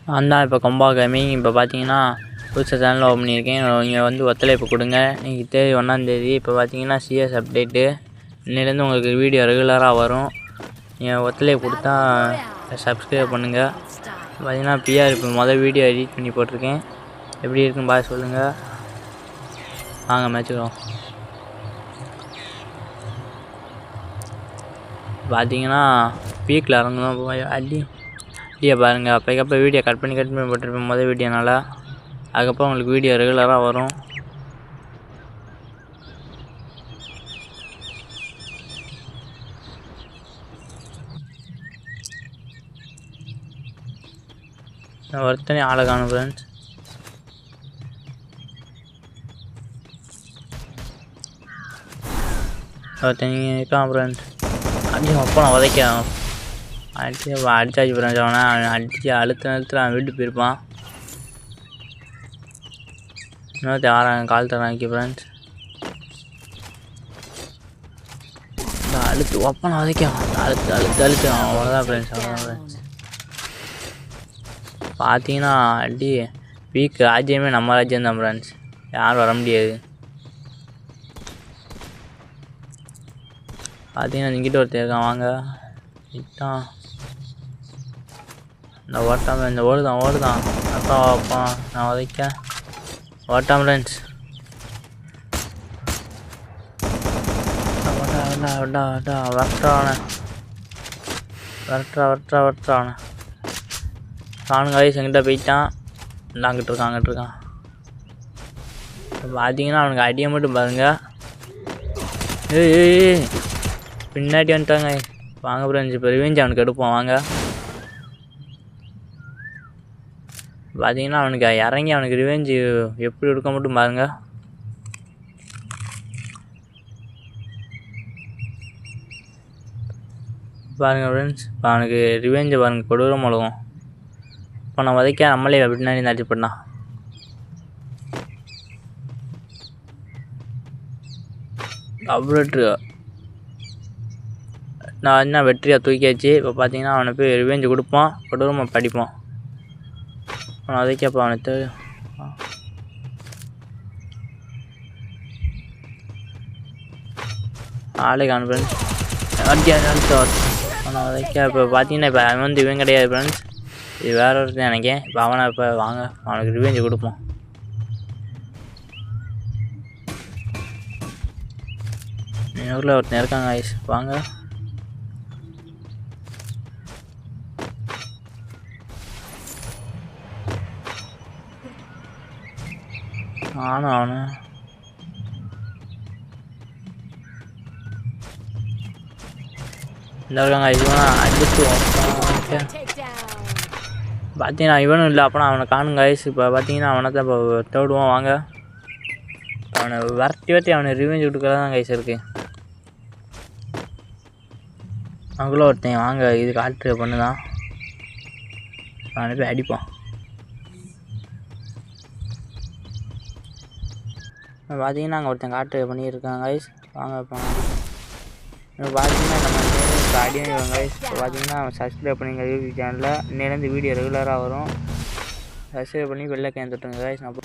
நான் தான் இப்போ கொம்பா கேமிங். இப்போ பார்த்தீங்கன்னா புதுசாக சேனல் ஓப்பன் பண்ணியிருக்கேன். நீங்கள் வந்து ஒத்துழைப்பு கொடுங்க. இன்றைக்கி தேதி 1ஆந்தேதி. இப்போ பார்த்தீங்கன்னா சிஎஸ் அப்டேட்டு. இன்னிலேருந்து உங்களுக்கு வீடியோ ரெகுலராக வரும். நீங்கள் ஒத்துழைப்பு கொடுத்தா சப்ஸ்கிரைப் பண்ணுங்கள். பார்த்தீங்கன்னா பிஆர் இப்போ வீடியோ எடிட் பண்ணி போட்டிருக்கேன். எப்படி இருக்குன்னு பார்த்து சொல்லுங்கள். வாங்க மேட்சுக்கிறோம். பார்த்தீங்கன்னா பீக்கில் இறங்கணும் போய் அடியை பாருங்கள். அப்போக்கப்போ வீடியோ கட் பண்ணி போட்டிருப்பேன் வீடியோனால. அதுக்கப்புறம் உங்களுக்கு வீடியோ ரெகுலராக வரும். ஒருத்தனே ஆளை காணும் ஃப்ரெண்ட்ஸ். ஒருத்தனி இருக்கான் ஃப்ரெண்ட்ஸ். அப்போ நான் உதைக்க அடிச்சாச்சு ஃப்ரெண்ட்ஸ். அவனை அடித்து அழுத்த அவன் வீட்டுக்கு போயிருப்பான். இன்னொருத்த கால் தரான் ஃப்ரெண்ட்ஸ். அழுத்து ஒப்பனை உதைக்கான். அழுத்து அவ்வளோதான் ஃப்ரெண்ட்ஸ். பார்த்தீங்கன்னா அடி வீக் ராஜ்யமே நம்ம ராஜ்யம் தான் ஃப்ரெண்ட்ஸ். யாரும் வர முடியாது. பார்த்தீங்கன்னா இங்கிட்ட ஒருத்தர் இருக்கான். வாங்க இட்டான். இந்த ஓடுதான் அப்பா நான் உதைக்க ஓட்டான் ஃப்ரெண்ட்ஸ். வரட்டான காணுங்க. வயசு எங்கிட்ட போயிட்டான். அங்கிட்டு இருக்கான். பார்த்தீங்கன்னா அவனுக்கு அடியை மட்டும் பாருங்க. ஏய் பின்னாடி வந்துட்டாங்க. வாங்க ஃப்ரெண்ட்ஸ் இப்போ ரிவெஞ்ச் அவனுக்கு எடுப்போம். வாங்க. பார்த்தீங்கன்னா அவனுக்கு இறங்கி அவனுக்கு ரிவெஞ்சு எப்படி எடுக்க மட்டும் பாருங்க. ஃப்ரெண்ட்ஸ் இப்போ அவனுக்கு ரிவெஞ்சை பாருங்கள். கொடூரம் உலகம். இப்போ நான் உதைக்க நம்மளே பின்னாடி நடிச்சு பண்ணான். அவ்வளோ நான் என்ன வெற்றியாக தூக்கியாச்சு. இப்போ பார்த்தீங்கன்னா அவனை போய் ரிவெஞ்சு கொடுப்பான். கொடூரமாக படிப்பான். அவனை உதைக்கப்போ அவனுக்கு ஆளே காணும் ஃப்ரெண்ட்ஸ். அவனை உதைக்க இப்போ பார்த்தீங்கன்னா இப்போ அவன் வந்து இவன் கிடையாது ஃப்ரெண்ட்ஸ். இது வேற ஒருத்தன் நினைக்கேன். இப்போ அவனை இப்போ வாங்க அவனுக்கு ரிவெஞ்சு கொடுப்போம். ஊரில் ஒருத்தன் இருக்காங்க ஐஸ். வாங்க. அவனு இந்த இருக்காங்க ஐஸ். அடிச்சு பார்த்தீங்கன்னா இவனும் இல்லை. அப்போனா அவனை காணுங்க ஐஸ். இப்போ பார்த்தீங்கன்னா அவனை தான் இப்போ தேடுவோம். வாங்க அவனை வரட்டி அவனை ரிவெஞ்ச் கொடுக்கறது தான் கைஸ் இருக்குது. அவங்கள ஒருத்தன் வாங்க இது காட்டு பண்ணுதான். அவனை போய் அடிப்பான். பார்த்தீங்கன்னா அங்கே ஒருத்தன் காட்டு பண்ணியிருக்காங்க கைஸ். வாங்க இப்போ பார்த்தீங்கன்னா நம்ம இப்போ அடியும் கைஸ். இப்போ பார்த்தீங்கன்னா சப்ஸ்கிரைப் பண்ணிங்க யூடியூப் சேனலில். இன்னிலேருந்து வீடியோ ரெகுலராக வரும். சப்ஸ்கிரைப் பண்ணி வெள்ளைக்கேன் தொட்டுங்க கைஸ். நான்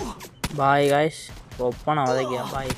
பாய் கைஸ். ஒப்பா நான் உதைக்கிறேன். பாய்.